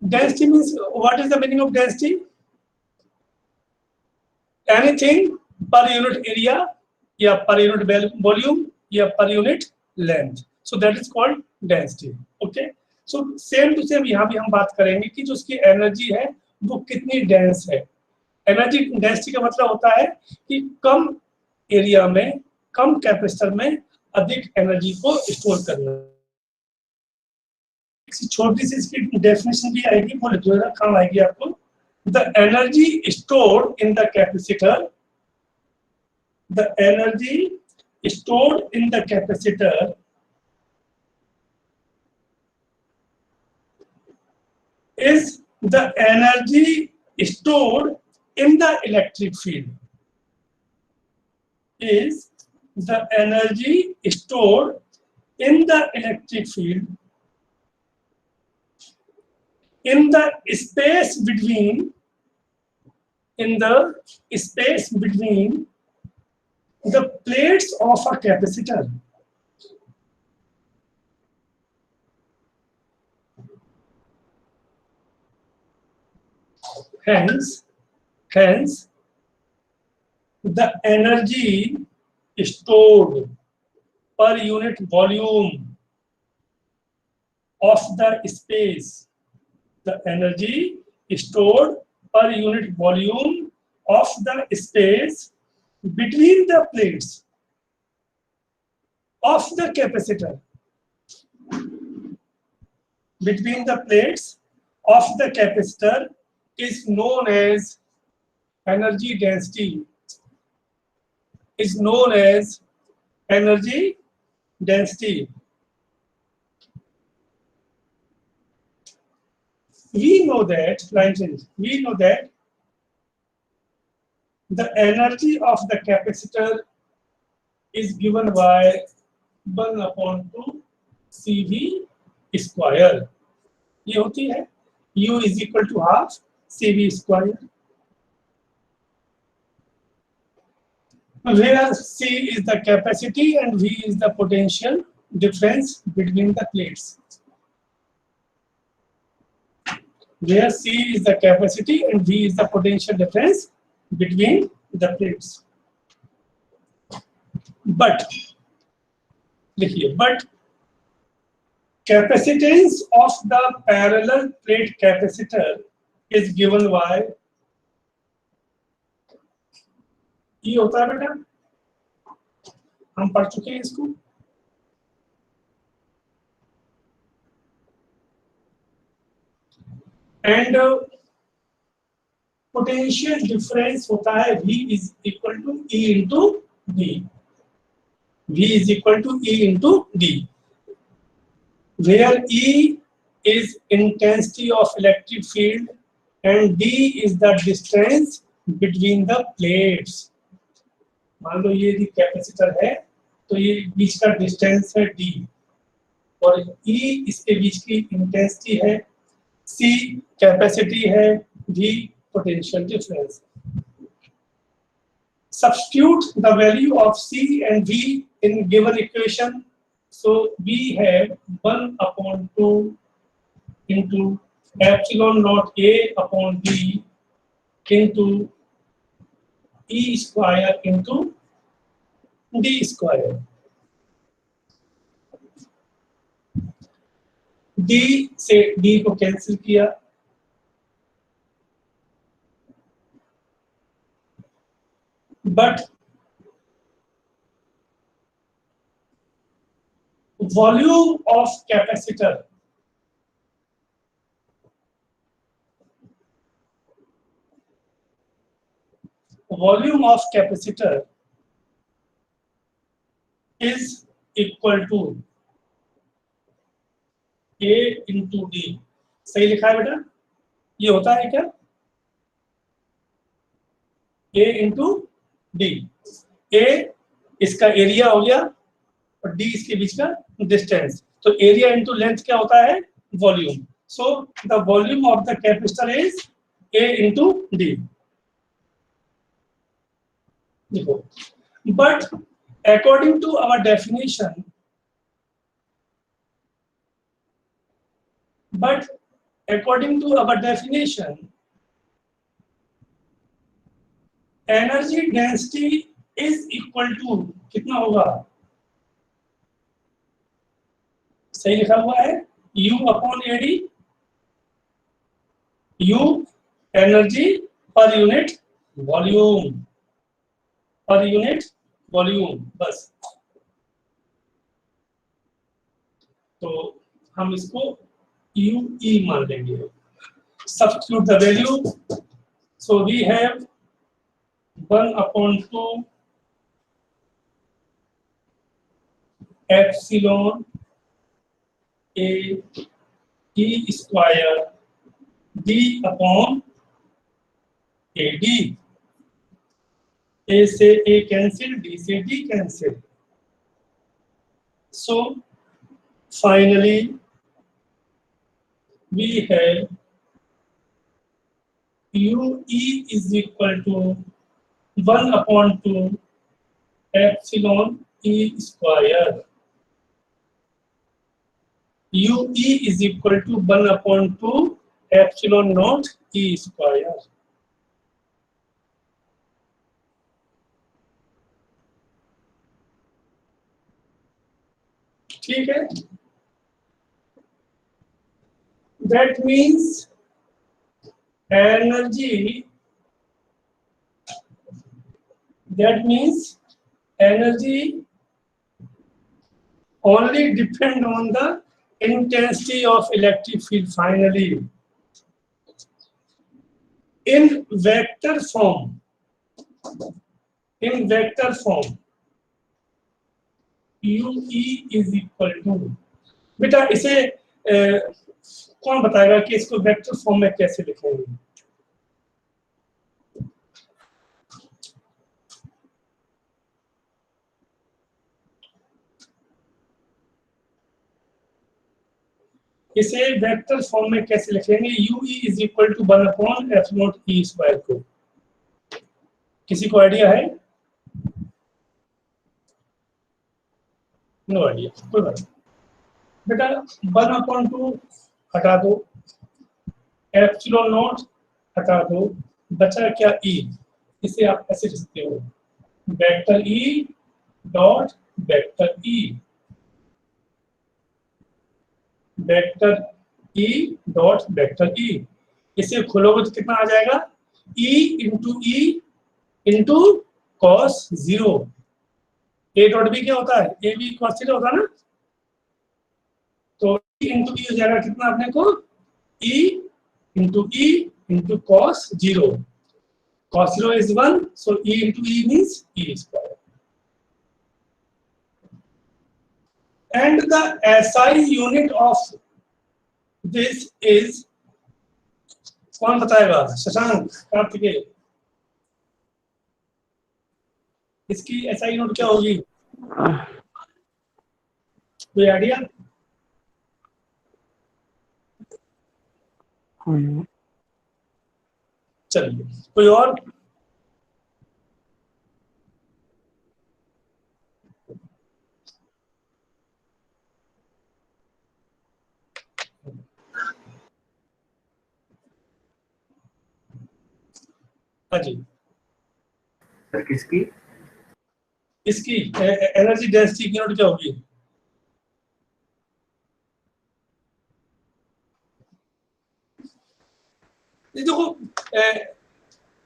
Density means, what is the meaning of density? Anything per unit area, या per unit volume, या per unit length. So that is called density. Okay. So same to same यहाँ भी हम बात करेंगे कि जो उसकी एनर्जी है वो कितनी डेंस है. एनर्जी डेंसिटी का मतलब होता है कि कम एरिया में, कम कैपेसिटर में अधिक एनर्जी को स्टोर करना. छोटी सी इसकी डेफिनेशन भी आएगी, बोले जो है काम आएगी आपको. The energy stored in the capacitor, the energy stored in the capacitor is the energy stored in the electric field. Is the energy stored in the electric field in the space between the plates of a capacitor. Hence, the energy stored per unit volume of the space, the energy stored per unit volume of the space between the plates of the capacitor, between the plates of the capacitor is known as energy density, is known as energy density. We know that, we know that the energy of the capacitor is given by 1/2 CV square. ये होती है U is equal to half CV square, where C is the capacity and V is the potential difference between the plates. Where C is the capacity and V is the potential difference between the plates. But capacitance of the parallel plate capacitor is given by, ये होता है बेटा, हम पढ़ चुके हैं इसको. And potential difference होता है V is equal to E into D. V is equal to E into D, where E is intensity of electric field and D is the distance between the plates. मान लो ये capacitor है तो ये बीच का distance है D और E इसके बीच की इंटेंसिटी है, C कैपेसिटी है, V potential difference. Substitute the value of C and V in given equation. So we have 1/2 into epsilon naught A upon B into E square into D square. D से D को cancel किया, but volume of capacitor is equal to A into D. सही लिखा है बेटा? ये होता है क्या? A into D. A इसका एरिया हो गया और D इसके बीच का डिस्टेंस. तो एरिया इंटू लेंथ क्या होता है? Volume. So the volume of the capacitor is A into D. देखो, but according to our definition, according to our definition, energy density is equal to कितना होगा? सही लिखा हुआ है U upon AD, U energy per unit volume, per unit volume, बस। तो हम इसको UE मान लेंगे। Substitute the value, so we have 1/2 epsilon A E square D upon AD। A से A cancel, D से D cancel। So finally we have UE is equal to 1/2 epsilon E square। UE is equal to 1/2 epsilon naught E square। ठीक है? That means energy only depend on the intensity of electric field finally in vector form UE is equal to, बेटा इसे कौन बताएगा कि इसको vector form में कैसे लिखेंगे? इसे वेक्टर फॉर्म में कैसे लिखेंगे? UE is equal to 1/f0 E square को किसी को आइडिया है? नो आइडिया, कोई बात नहीं बेटा। 1/2 हटा दो, एप्सिलॉन नॉट हटा दो, बचा क्या? E। इसे आप ऐसे लिख सकते हो vector E dot vector E, vector E dot vector E। इसे खोलोगे तो कितना आ जाएगा? E into cos 0। A dot B क्या होता है? ए बी कॉस थीटा होता है ना। तो E इंटू E हो जाएगा कितना अपने को? E into cos 0। Cos 0 is 1, so E into E means E square. And the SI unit of this is, कौन बताएगा? शशांक, कार्तिकेय, इसकी SI यूनिट क्या होगी? कोई आइडिया? चलिए, कोई और? हाँ जी सर, किसकी? इसकी एनर्जी डेंसिटी की यूनिट क्या होगी? ये देखो,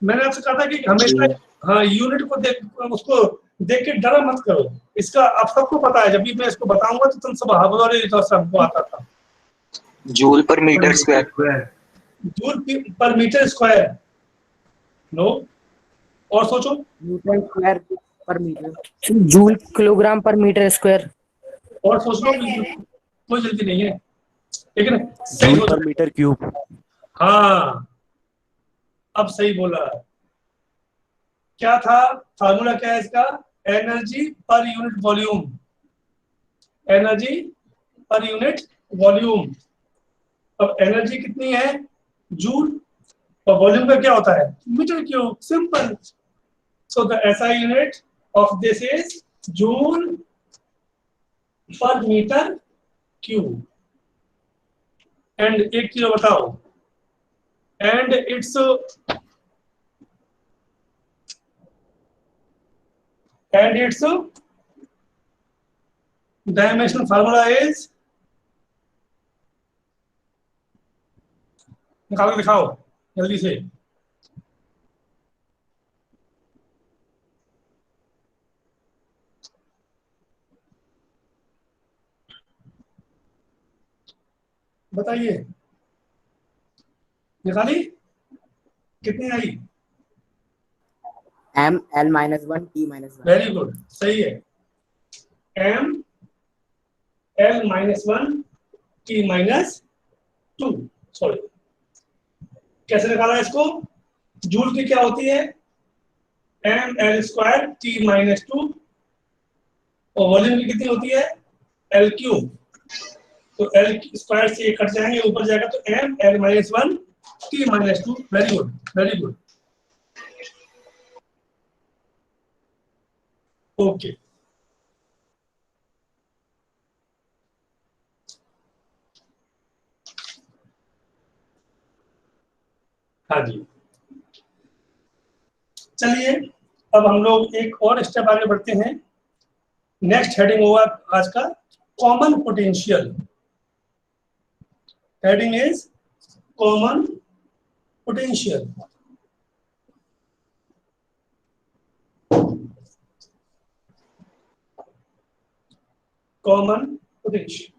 मैंने आपसे कहा था कि हमेशा हाँ यूनिट को उसको देख के डरा मत करो। इसका आप सबको पता है, जब भी मैं इसको बताऊंगा तो तुम सब हावड़े सबको आता था। जूल पर मीटर स्क्वायर। जूल पर मीटर स्क्वायर। नो, और सोचो। न्यूटन स्क्वायर पर मीटर। जूल किलोग्राम पर मीटर स्क्वायर। और सोच लो, कोई जल्दी नहीं है, लेकिन सही जूल पर मीटर क्यूब। हाँ, अब सही बोला। क्या था फार्मूला? क्या है इसका? Energy per unit volume, energy per unit volume. अब एनर्जी कितनी है? जूल, और वॉल्यूम का क्या होता है? Metre cube. Simple. So the SI unit of this is joule पर मीटर क्यूब। एंड एक चीज बताओ, and its dimensional formula is, निकाल के दिखाओ जल्दी से। बताइए, निकाली? कितनी आई? m l minus 1 t minus 1। Very good, सही है। m l minus 1 t minus 2, sorry, कैसे निकाला इसको? जूल की क्या होती है? m l square t minus 2, और वॉल्यूम की कितनी होती है? l cube. तो l स्क्वायर से ये कट जाएंगे, ऊपर जाएगा तो m l minus 1 t minus 2। Very good, very good, okay. हाँ जी, चलिए अब हम लोग एक और स्टेप आगे बढ़ते हैं। नेक्स्ट हेडिंग होगा आज का common potential. Heading is common potential. Common potential,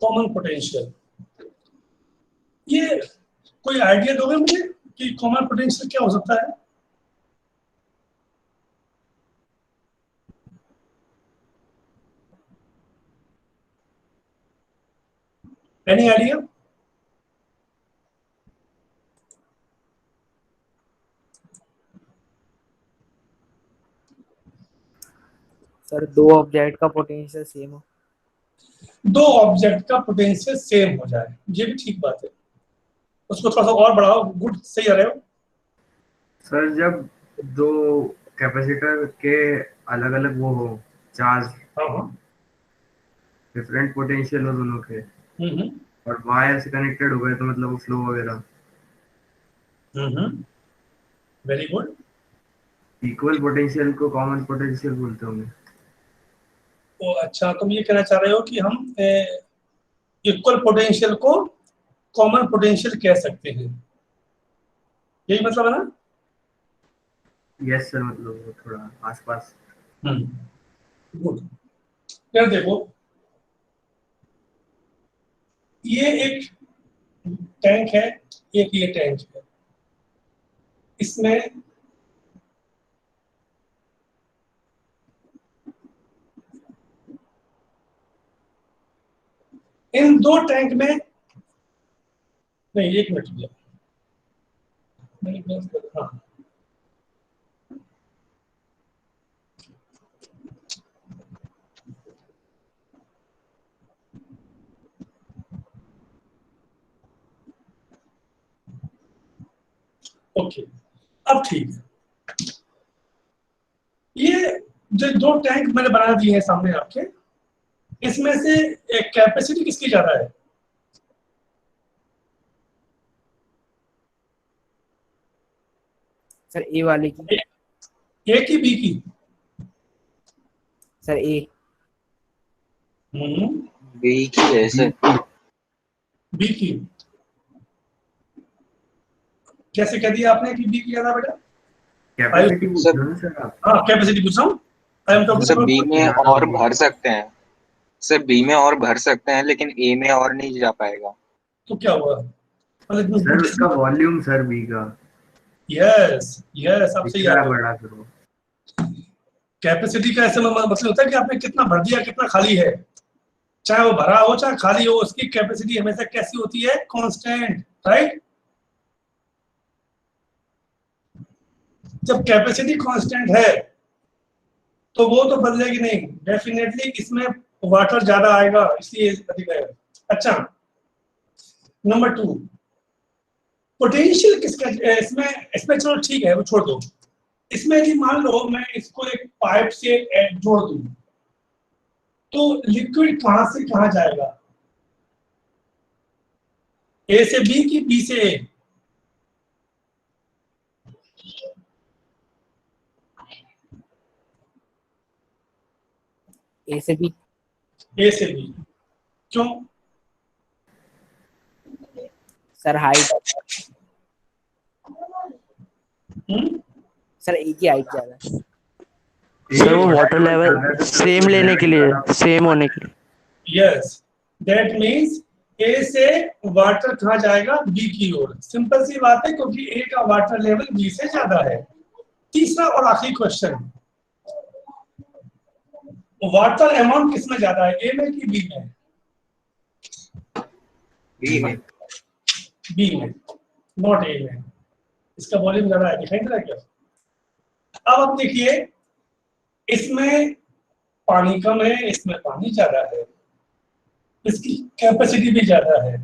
common potential. ये कोई आइडिया दोगे मुझे कि कॉमन पोटेंशियल क्या हो सकता है? Any idea? सर दो ऑब्जेक्ट का पोटेंशियल सेम हो। दो ऑब्जेक्ट का पोटेंशियल सेम हो जाए, ये भी ठीक बात है। उसको थोड़ा सा और बढ़ाओ, गुड, सही आ रहे हो। सर जब दो कैपेसिटर के अलग अलग वो हो चार्ज, हाँ हाँ, डिफरेंट पोटेंशियल हो दोनों के, हम्म और वायर से कनेक्टेड हो गए तो मतलब वो फ्लो वगैरह हम्म, वेरी गुड। इक्वल पोटेंशियल को कॉमन पोटेंशियल बोलते होंगे। तो अच्छा, तुम ये कहना चाह रहे हो कि हम इक्वल पोटेंशियल को कॉमन पोटेंशियल कह सकते हैं, यही मतलब है ना? यस सर, मतलब वो थोड़ा आसपास। गुड। फिर देखो, ये एक टैंक है, एक ये टैंक है। इसमें इन दो टैंक में, नहीं एक मिनट भैया, हाँ, ओके, अब ठीक है। ये जो दो टैंक मैंने बना दिए हैं सामने आपके, इसमें से एक कैपेसिटी किसकी ज्यादा है? सर ए वाले की। ए की, बी की? सर ए। बी की है सर। बी की कैसे कह दिया आपने कि बी की ज्यादा बेटा? कैपेसिटी पूछ रहे हो ना सर आप? हाँ, कैपेसिटी पूछ रहा हूँ। I am talking sir be about, में और भर सकते हैं, सर बी में और भर सकते हैं, लेकिन ए में और नहीं जा पाएगा। तो क्या हुआ? सर उसका वॉल्यूम सर बी का यस यस, आप सही दिख आ रहा रहे हो। बड़ा फिर वो। कैपेसिटी का ऐसे मतलब होता है कि आपने कितना भर दिया, कितना खाली है। चाहे वो भरा हो चाहे खाली हो, उसकी कैपेसिटी हमेशा कैसी होती है? Constant, right? जब कैपेसिटी कांस्टेंट है तो वो तो बदलेगी नहीं, डेफिनेटली इसमें वाटर ज्यादा आएगा इसलिए अधिक आएगा। अच्छा, नंबर 2, पोटेंशियल किसका इसमें इसमें चलो ठीक है वो छोड़ दो। इसमें यदि मान लो मैं इसको एक पाइप से जोड़ दूं तो लिक्विड कहां से कहां जाएगा, ए से बी की बी से ए? ए से बी। ए से बी क्यों? सर हाइट, सर ए की हाइट ज्यादा है। सर वो वाटर लेवल सेम लेने के लिए, सेम होने के लिए। यस, दैट मीन्स ए से वाटर कहां जाएगा, बी की ओर। सिंपल सी बात है क्योंकि ए का वाटर लेवल बी से ज्यादा है। तीसरा और आखिरी क्वेश्चन, वाटर अमाउंट किसमें ज्यादा है, ए में कि बी में? बी में। बी में, नॉट ए में। इसका वॉल्यूम ज्यादा है, दिखाई दे रहा है क्या? अब आप देखिए, इसमें पानी कम है, इसमें पानी ज्यादा है, इसकी कैपेसिटी भी ज्यादा है,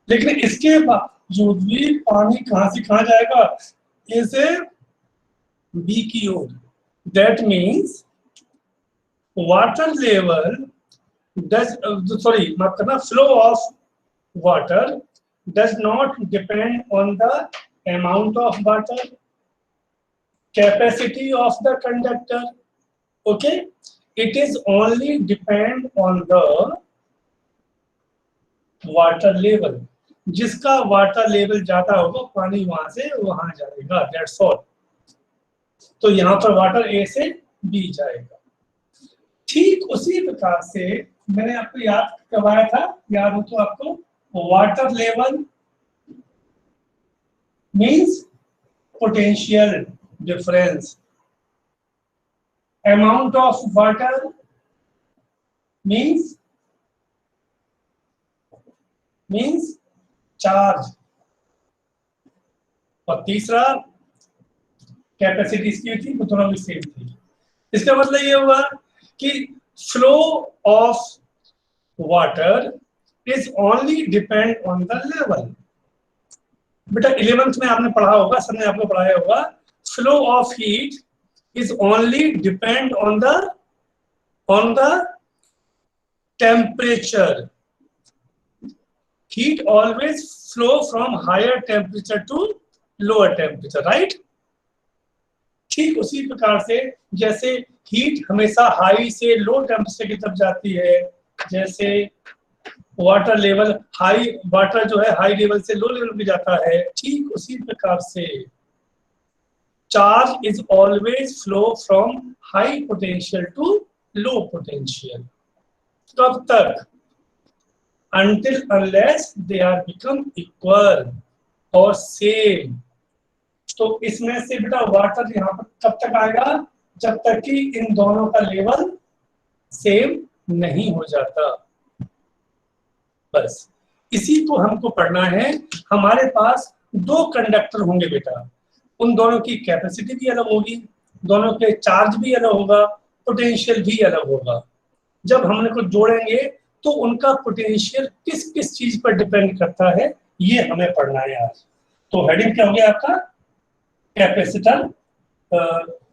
लेकिन इसके बावजूद भी पानी कहां से कहां जाएगा, ए से बी की ओर। दैट मीन्स वाटर लेवल माफ करना, flow of water does not depend on the amount of water, capacity of the conductor, okay, it is only depend on the water level। जिसका वाटर लेवल ज्यादा होगा पानी वहां से वहां जाएगा, दैट्स ऑल। तो यहाँ पर वाटर ए से बी जाएगा। ठीक उसी प्रकार से मैंने आपको याद करवाया था, याद हो तो आपको, water level means potential difference, amount of water means charge, और तीसरा कैपेसिटी इसकी थी, वो दोनों भी सेम थी। इसका मतलब ये हुआ कि flow of water is only depend on the level। बेटा 11th में आपने पढ़ा होगा, सर ने आपको पढ़ाया होगा, flow of heat is only depend on the temperature। Heat always flow from higher temperature to lower temperature, right? ठीक उसी प्रकार से जैसे हीट हमेशा हाई से लो टेम्परेचर की तरफ जाती है, जैसे वाटर लेवल वाटर जो है हाई लेवल से लो लेवल पे जाता है, ठीक उसी प्रकार से charge is always flow from high potential to low potential. कब तक? until unless they are become equal और सेम। तो इसमें से बेटा वाटर यहाँ पर कब तक आएगा, जब तक कि इन दोनों का लेवल सेम नहीं हो जाता। बस इसी को हमको पढ़ना है। हमारे पास दो कंडक्टर होंगे बेटा, उन दोनों की कैपेसिटी भी अलग होगी, दोनों के चार्ज भी अलग होगा, पोटेंशियल भी अलग होगा। जब हम इनको जोड़ेंगे तो उनका पोटेंशियल किस किस चीज पर डिपेंड करता है, ये हमें पढ़ना है आज। तो हेडिंग क्या हो गया आपका, कैपेसिटर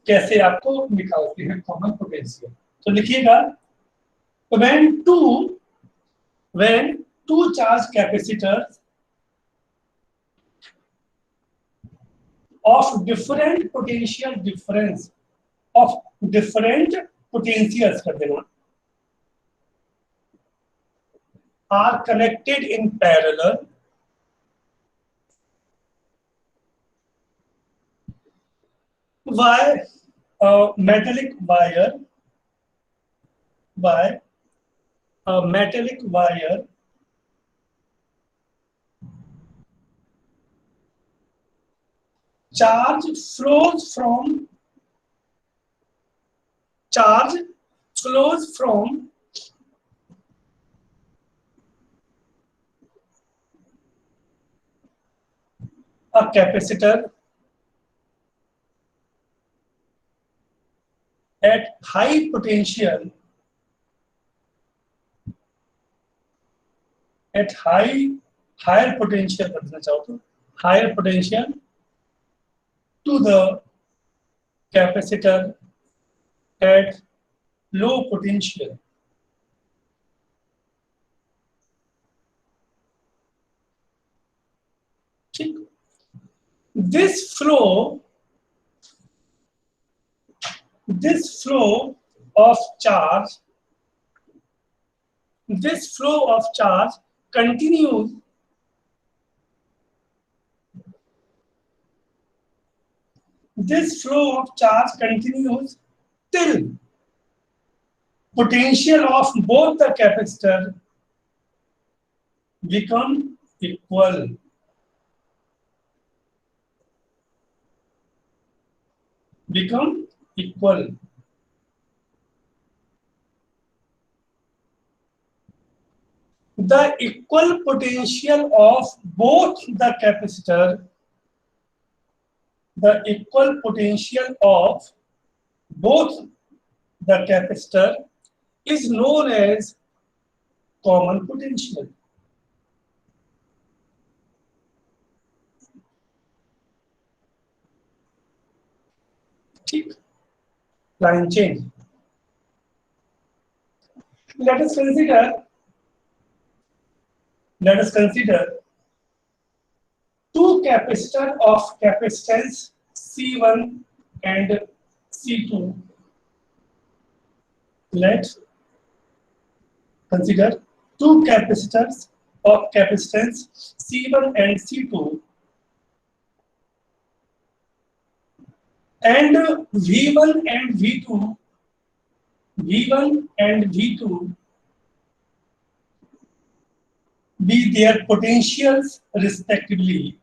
कैसे आपको निकालते हैं कॉमन पोटेंशियल। तो लिखिएगा, when two charge capacitors of different potential difference of different potentials कर देना are connected in parallel by a metallic wire, charge flows from a capacitor at high potential at higher potential बदलना चाहो तो higher potential to the capacitor at low potential. ठीक. This flow of charge, continues till potential of both the capacitor become equal. The equal potential of both the capacitor is known as common potential. ठीक. Line change. Let us consider two capacitor of capacitance C1 and C2. Let's consider two capacitors of capacitance C1 and C2, and V1 and V2 be their potentials respectively.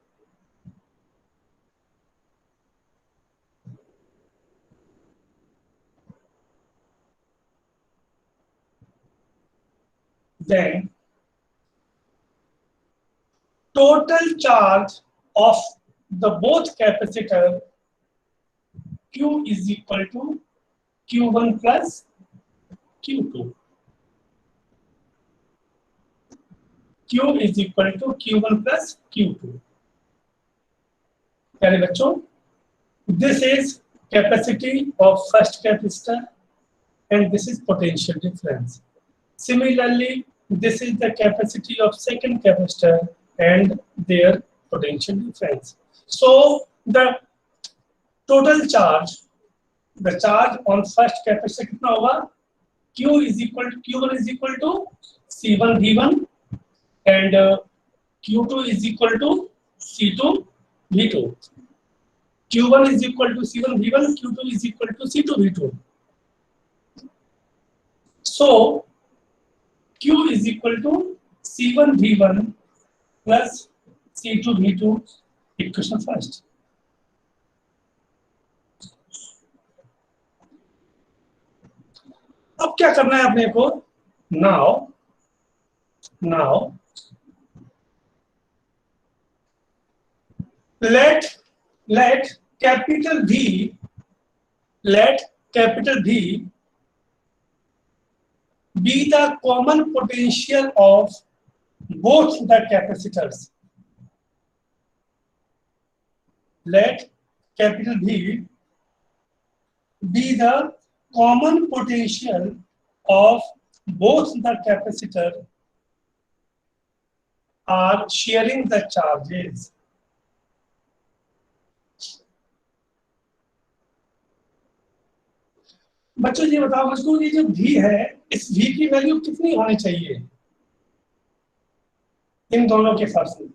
Then total charge of the both capacitor Q is equal to Q1 plus Q2. Q is equal to Q1 plus Q2. प्यारे बच्चों, this is capacity of first capacitor and this is potential difference. Similarly, this is the capacity of second capacitor and their potential difference. So the total charge, the charge on first capacitor कितना होगा? Q1 is equal to C1 V1 and Q2 is equal to C2 V2. Q1 is equal to C1 V1, Q2 is equal to C2 V2. So Q is equal to C1 V1 plus C2 V2, equation first. अब क्या करना है अपने को? Now let capital V be the common potential of both the capacitors. Let capital V be the common potential of both the capacitor are sharing the charges. बच्चों ये बताओ मुझको, ये जो V है, इस V की वैल्यू कितनी होनी चाहिए इन दोनों के फर्क में?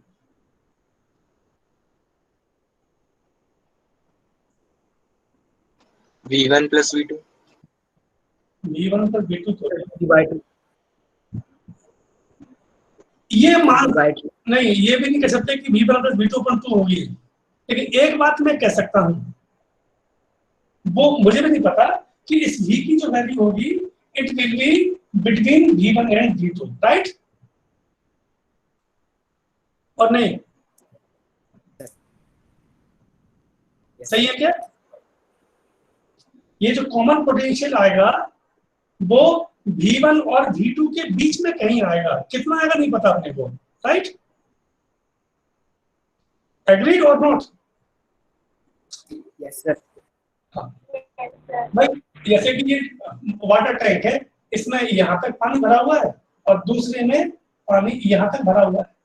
V1 plus V2. V1 पर V2 तो डिवाइड ये मान डिवाइड नहीं, ये भी नहीं कह सकते कि V1 plus V2 पर 2 होगी, लेकिन एक बात मैं कह सकता हूं, वो मुझे भी नहीं पता कि इस V की जो वैल्यू होगी it will be between V1 and V2, right और नहीं? सही है क्या? ये जो कॉमन पोटेंशियल आएगा वो V1 और V2 के बीच में कहीं आएगा, कितना आएगा नहीं पता अपने को, राइट? एग्रीड और नॉट? Yes sir. भाई जैसे कि ये वाटर टैंक है, इसमें यहाँ तक पानी भरा हुआ है और दूसरे में पानी यहाँ तक भरा हुआ है।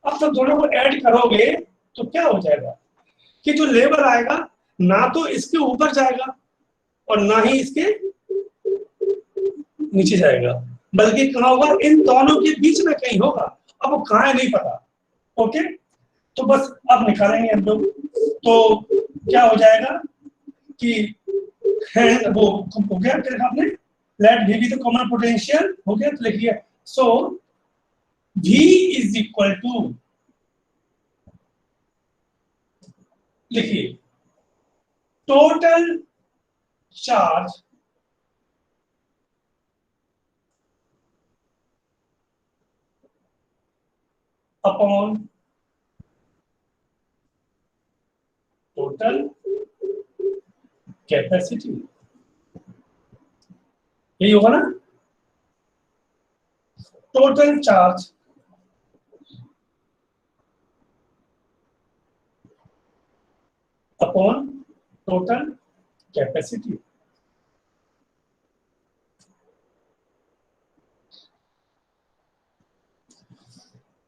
अब जब दोनों को ऐड करोगे तो क्या हो जाएगा कि जो लेवल आएगा ना तो इसके ऊपर जाएगा और ना ही इसके नीचे जाएगा, बल्कि कहाँ होगा, इन दोनों के बीच में कहीं होगा। अब वो कहाँ है नहीं पता। ओके, तो बस अब निकालेंगे हम लोग, तो क्या हो जाएगा कि है वो हो गया फिर आपने लेट V be the common potential हो गया, तो लिखिए so V is equal to, लिखिए total charge upon total capacity, यही होगा ना? Total charge upon total capacity.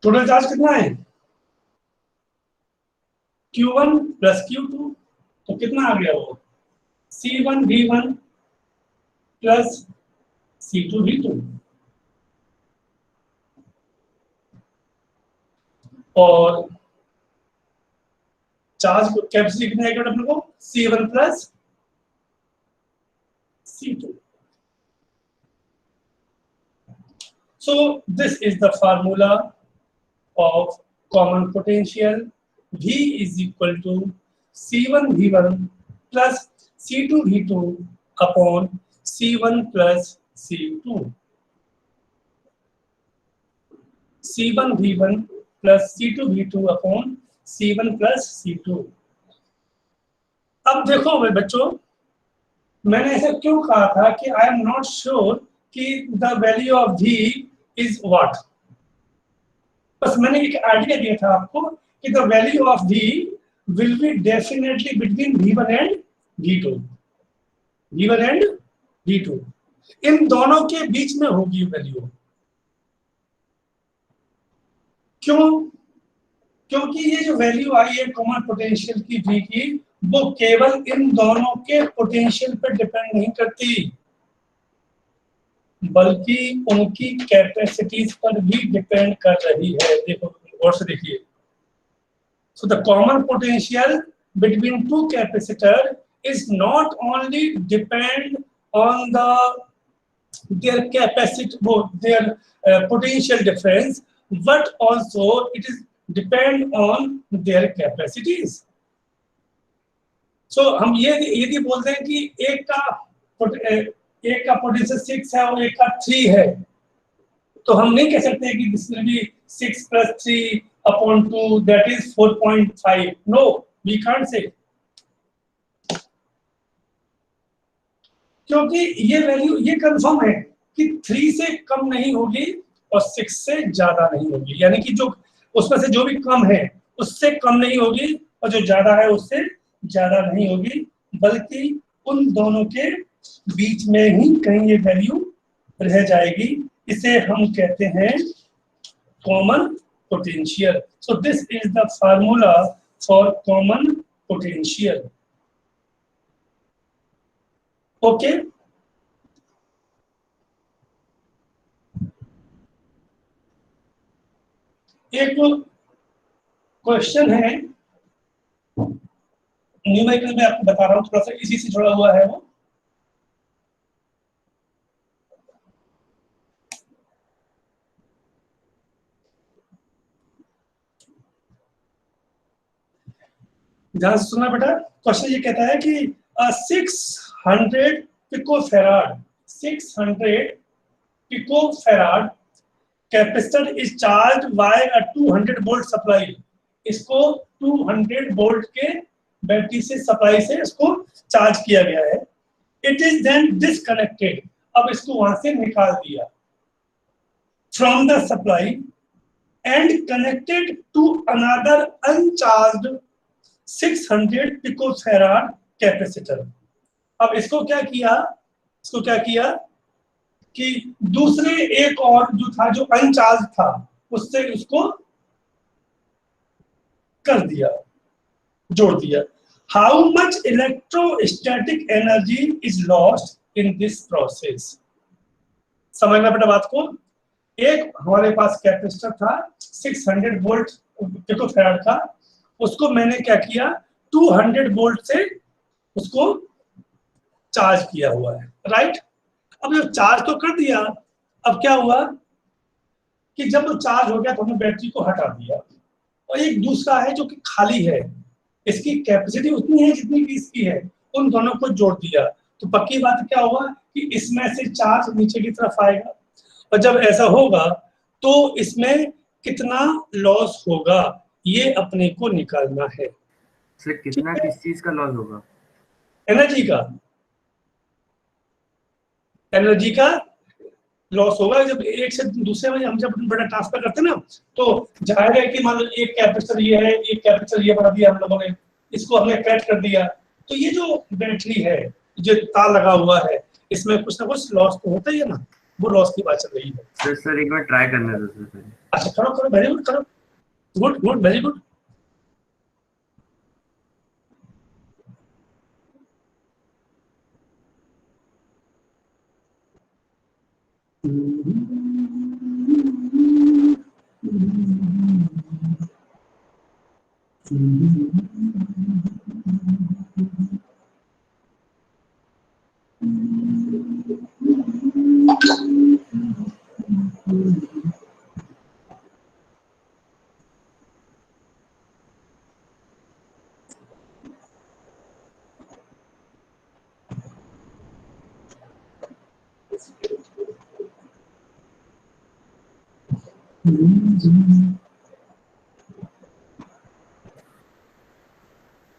Total charge कितना है? Q1 प्लस Q2, तो कितना आ गया वो C1 V1 plus C2 V2, और चार्ज को कैपेसिटी कितना है अपने को C1 plus C2। So this is the formula of common potential. V is equal to C1 V1 plus C2 V2 upon C1 plus C2. C1 V1 plus C2 V2 upon C1 plus C2। अब देखो भाई बच्चों, मैंने ऐसा क्यों कहा था कि आई एम नॉट श्योर कि the value of V is what. बस मैंने एक आइडिया दिया था आपको कि the value of V will be definitely between V1 and V2, V1 and V2, इन दोनों के बीच में होगी वैल्यू। क्यों? क्योंकि ये जो वैल्यू आई है कॉमन पोटेंशियल की V की, वो केवल इन दोनों के पोटेंशियल पर डिपेंड नहीं करती, बल्कि उनकी कैपेसिटीज पर भी डिपेंड कर रही है। देखो गौर से देखिए, so the common potential between two capacitor is not only depend on the their capacity, their potential difference, but also it is depend on their capacities. So हम ये यदि बोलते हैं कि एक का पोटेंशियल 6 है और एक का 3 है, तो हम नहीं कह सकते कि this will be 6 + 3 upon 2 that is 4.5. No, we can't say, क्योंकि ये वैल्यू ये कंफर्म है कि 3 से कम नहीं होगी और 6 से ज्यादा नहीं होगी, यानी कि जो उसमें से जो भी कम है उससे कम नहीं होगी और जो ज्यादा है उससे ज्यादा नहीं होगी, बल्कि उन दोनों के बीच में ही कहीं ये वैल्यू रह जाएगी। इसे हम कहते हैं common potential. So this is the formula for common potential. Okay, एक क्वेश्चन है न्यूमेरिकल में, आपको बता रहा हूं, थोड़ा सा इसी से जुड़ा हुआ है वो। ध्यान से सुनना बेटा, क्वेश्चन ये कहता है कि 600 picofarad, 600 picofarad capacitor is charge by a 200 volt supply. इसको 200 वोल्ट के बैटरी से सप्लाई से इसको चार्ज किया गया है। It is then disconnected. अब इसको वहां से निकाल दिया from the supply and connected to another uncharged 600 picofarad capacitor. अब इसको क्या किया कि दूसरे एक और जो था जो अनचार्ज था उससे उसको कर दिया, जोड़ दिया। How much electrostatic energy is lost in this process. समझना बेटा बात को। एक हमारे पास कैपेसिटर था 600 वोल्ट पिकोफैराड का, उसको मैंने क्या किया 200 वोल्ट से उसको चार्ज किया हुआ है, राइट। अब जब चार्ज तो कर दिया, अब क्या हुआ कि जब वो चार्ज हो गया तो हमने बैटरी को हटा दिया, और एक दूसरा है जो कि खाली है, इसकी कैपेसिटी उतनी है जितनी भी इसकी है, उन दोनों को जोड़ दिया तो पक्की बात क्या होगा कि इसमें से चार्ज नीचे की तरफ आएगा, और जब ऐसा होगा तो इसमें कितना लॉस होगा ये अपने को निकालना है। सर कितना किस चीज का लॉस होगा? एनर्जी का लॉस होगा। जब एक से दूसरे में हम जब बड़ा ट्रांसफर करते हैं ना, तो जाहिर है कि मान लो एक कैपेसिटर ये है, एक कैपेसिटर ये बना दिया हम लोगों ने, इसको हमने कट कर दिया, तो ये जो बैटरी है जो तार लगा हुआ है इसमें कुछ ना कुछ लॉस तो होता ही है ना, वो लॉस की बात चल रही है। सर एक बार ट्राई करने दो सर। अच्छा करो, वेरी गुड, करो, गुड, वेरी गुड।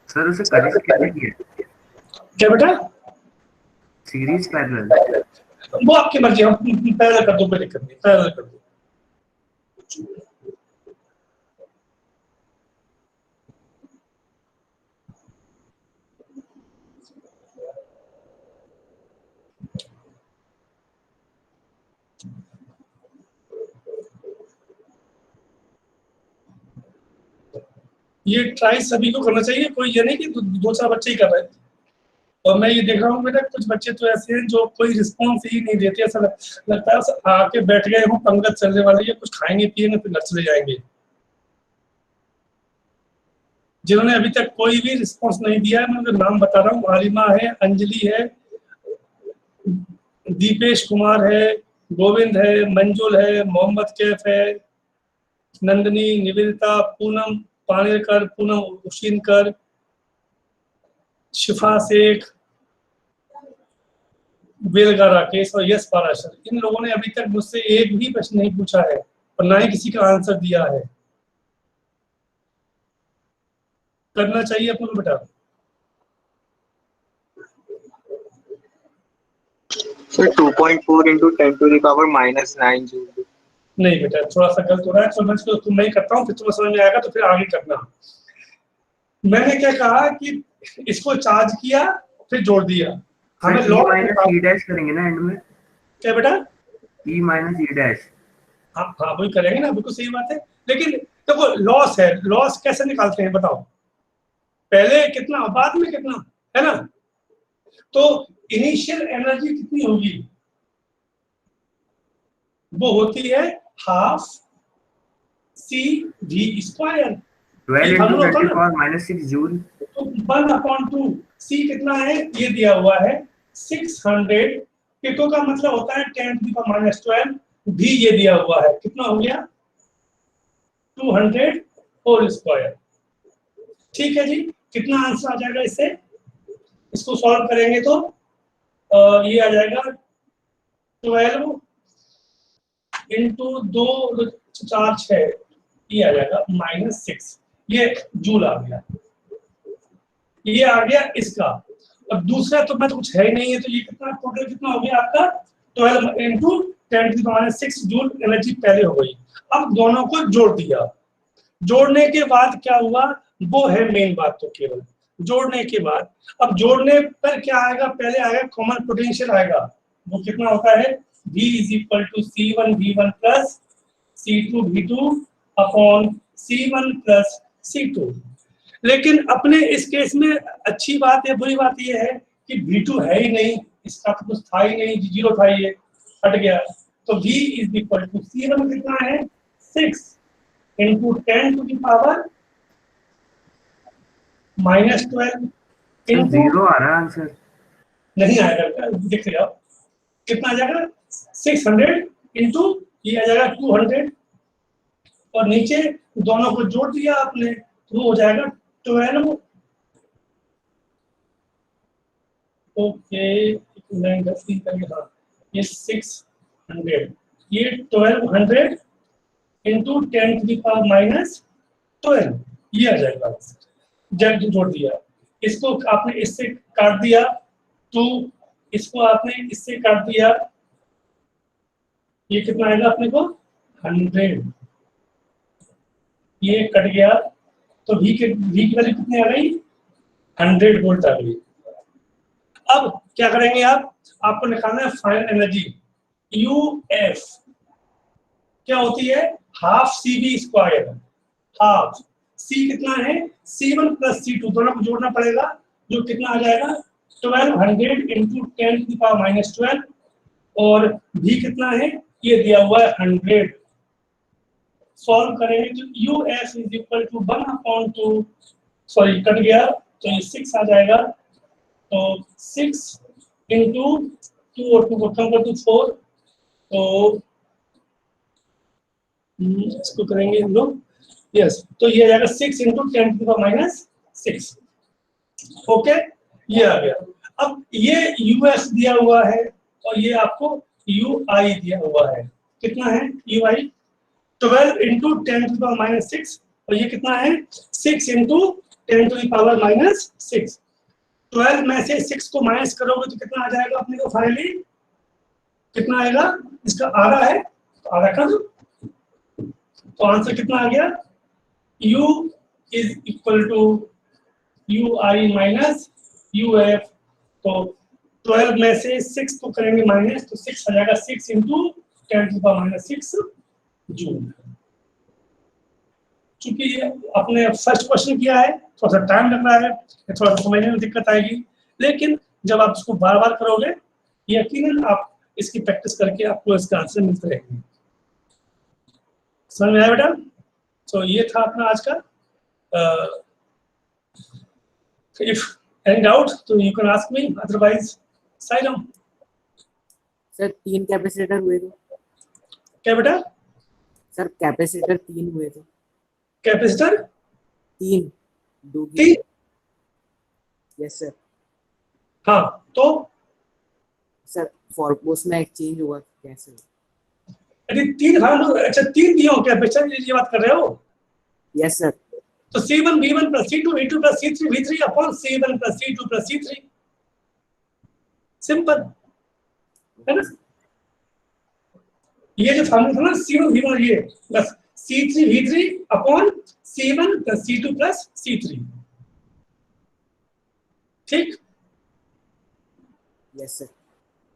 सर उसे कनेक्ट कैसे किया? क्या बेटा? Series parallel? वो आपकी मर्जी, हम पैरेलल कर दो, कोई दिक्कत नहीं, पैरेलल कर दो। ये ट्राई सभी को करना चाहिए, कोई ये नहीं कि दो चार बच्चे ही कर रहे हैं। और मैं ये देख रहा हूँ बेटा कुछ बच्चे तो ऐसे हैं जो कोई रिस्पॉन्स ही नहीं देते, ऐसा लगता है आके बैठ गए हूँ, पंगत चलने वाली है, कुछ खाएंगे पिएंगे फिर घर चले जाएंगे। जिन्होंने अभी तक कोई भी रिस्पॉन्स नहीं दिया है, मैं उनका नाम बता रहा हूँ। आलिमा है, अंजलि है, दीपेश कुमार है, गोविंद है, मंजुल है, मोहम्मद कैफ है, नंदनी, निवेदिता, पूनम पानेकर, पूनम उशीनकर, शिफा शेख, बेलगा राकेश और यश पाराशर। इन लोगों ने अभी तक मुझसे एक भी प्रश्न नहीं पूछा है और ना ही किसी का आंसर दिया है। करना चाहिए अपने को बेटा। Sir 2.4 into 10 to the power -9 joule. नहीं बेटा, थोड़ा सा गलत हो रहा है, तो मैं इसको नहीं करता हूँ, फिर तुम्हें समझ में आएगा तो फिर आगे करना। मैंने क्या कहा कि इसको चार्ज किया फिर जोड़ दिया, हमें लॉस -e डैश करेंगे ना एंड में। क्या बेटा? e - e dash. हाँ वही करेंगे ना, बिल्कुल सही बात है। लेकिन देखो लॉस है, लॉस कैसे निकालते हैं बताओ? पहले कितना बाद में कितना, है ना? तो इनिशियल एनर्जी कितनी होगी? वो होती है हाफ CV²। 12 × 10⁻⁻6 जूल। तो 1/2 C कितना है ये दिया हुआ है 600 पिको का मतलब होता है 10⁻⁻12। भी ये दिया हुआ है, कितना हो गया 200 होल स्क्वायर। ठीक है जी, कितना आंसर आ जाएगा इससे? इसको सॉल्व करेंगे तो ये आ जाएगा 12 × 2 4 6, ये आ जाएगा -6। ये जूल आ गया, ये आ गया इसका। अब दूसरा तो मैं तो कुछ है ही नहीं है, तो ये कितना टोटल कितना हो गया आपका 12 इंटू 10⁻⁶ जूल एनर्जी पहले हो गई। अब दोनों को जोड़ दिया, जोड़ने के बाद क्या हुआ, वो है मेन बात। तो केवल जोड़ने के बाद, अब जोड़ने पर क्या आएगा, पहले आएगा कॉमन पोटेंशियल आएगा, वो कितना होता है, V is equal to C1 V1 plus C2 V2 upon C1 plus C2। लेकिन अपने इस केस में अच्छी बात है, बुरी बात ये है कि V2 है ही नहीं, इसका तो कुछ था ही नहीं, जीरो था, ये हट गया। तो V is equal to C1 कितना है 6 इंटू 10⁻⁻12 इंटू, जीरो आ रहा है आंसर, नहीं आएगा, देख लिया कितना आ जाएगा 600 इंटू ये आ जाएगा 200 और नीचे दोनों को जोड़ दिया आपने तो हो जाएगा 12। ओके, हाँ, ये 600, ये 1200 इंटू 10⁻⁻12 ये आ जाएगा। जब जोड़ दिया, इसको आपने इससे काट दिया, तो इसको आपने इससे काट दिया, ये कितना आएगा अपने को 100, ये कट गया, तो V की वैल्यू कितनी आ गई 100 वोल्ट आ गई। अब क्या करेंगे आप, आपको निकालना है फाइनल एनर्जी UF, क्या होती है हाफ CV², हाफ C कितना है C1 प्लस C2 दोनों को जोड़ना पड़ेगा, जो कितना आ जाएगा 1200 इंटू 10⁻⁻12 और V कितना है ये दिया हुआ है 100। सॉल्व करेंगे तो UF is equal to 1/2, sorry cut गया तो ये 6 आ जाएगा, तो 6 इंटू 2 और 2 को कम कर दो 4, तो इसको करेंगे हम लोग, यस, तो ये आ जाएगा 6 इंटू 10⁻⁻6। ओके, ये आ गया। अब ये US दिया हुआ है और ये आपको UI दिया हुआ है, कितना है UI 12 इंटू 10⁻⁻6 और ये कितना है 6 इंटू 10⁻⁻6। 12 में से 6 को माइनस करोगे तो कितना आ जाएगा अपने को, फाइनली कितना आएगा, इसका आधा है तो आधा कर दो, तो आंसर कितना आ गया, U is equal to UI minus UF। तो 12 में से 6 को करेंगे माइनस तो 6 आ जाएगा 6 इंटू 10⁻⁻6 जूल। चूंकि ये अपने फर्स्ट क्वेश्चन किया है, थोड़ा सा टाइम लग रहा है, थोड़ा सा समझने में दिक्कत आएगी, लेकिन जब आप इसको बार बार करोगे यकीनन आप इसकी प्रैक्टिस करके आपको इसका आंसर मिलते रहेंगे। समझ में आया बेटा? तो ये था अपना आज का। इफ एनी डाउट तो you can ask me, otherwise side on. Sir 3 capacitor हुए थे। क्या बेटा? सर कैपेसिटर 3 हुए थे। Capacitor 3 3, yes sir. हाँ, तो सर फॉर्पोस में एक्सचेंज हुआ कैसे? अरे 3, हाँ, अच्छा 3 दिए हो कैपेसिटर, ये बात कर रहे हो? Yes sir. तो C1 V1 plus C2 V2 plus C3 V3 upon C1 plus C2 plus C3, simple है ना? ये जो फॉर्मूला था ना C1 V1, ये plus C3 V3 upon C1 plus C2 plus C3, ठीक? Yes sir.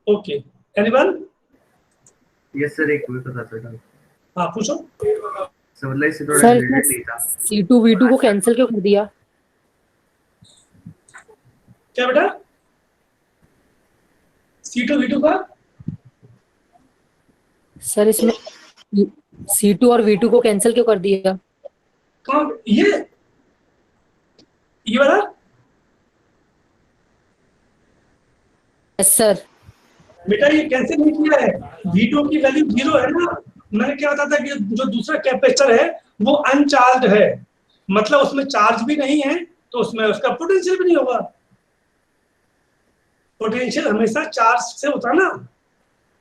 Okay, anyone? Yes sir, एक कोई पता चला। हाँ पूछो। सर मतलब इससे थोड़ा सर रिलेटेड नहीं था। C2 V2 को कैंसिल क्यों कर दिया? क्या बेटा? C2 V2 का सर इसमें C2 और V2 को कैंसिल क्यों कर दिया? कहाँ, ये वाला? Yes sir. बेटा ये कैंसिल नहीं किया है, V2 की वैल्यू 0 है ना। मैंने क्या बताया था कि जो दूसरा कैपेसिटर है वो अनचार्ज है, मतलब उसमें चार्ज भी नहीं है, तो उसमें उसका पोटेंशियल भी नहीं होगा। पोटेंशियल हमेशा चार्ज से होता है ना,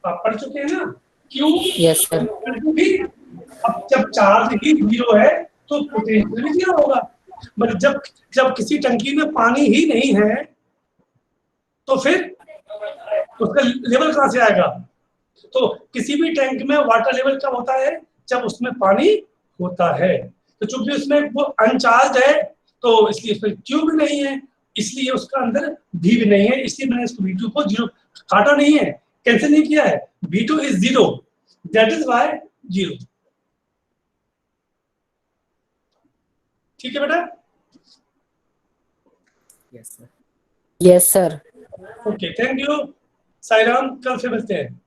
आप पढ़ चुके हैं ना, क्यों? Yes sir. क्योंकि अब जब चार्ज ही 0 है तो पोटेंशियल भी 0 होगा। मतलब जब किसी टंकी में पानी ही नहीं है तो फिर उसका लेवल कहां से आएगा? तो किसी भी टैंक में वाटर लेवल कब होता है, जब उसमें पानी होता है। तो चूंकि उसमें वो अनचार्ज है तो इसलिए उसमें क्यू भी नहीं है, इसलिए उसका अंदर भी नहीं है, इसलिए मैंने इसको V2 को जीरो काटा नहीं है, कैंसिल नहीं किया है। V2 is zero, that is Y zero. ठीक है बेटा? Yes sir. Okay, thank you Sairam, कल से मिलते हैं।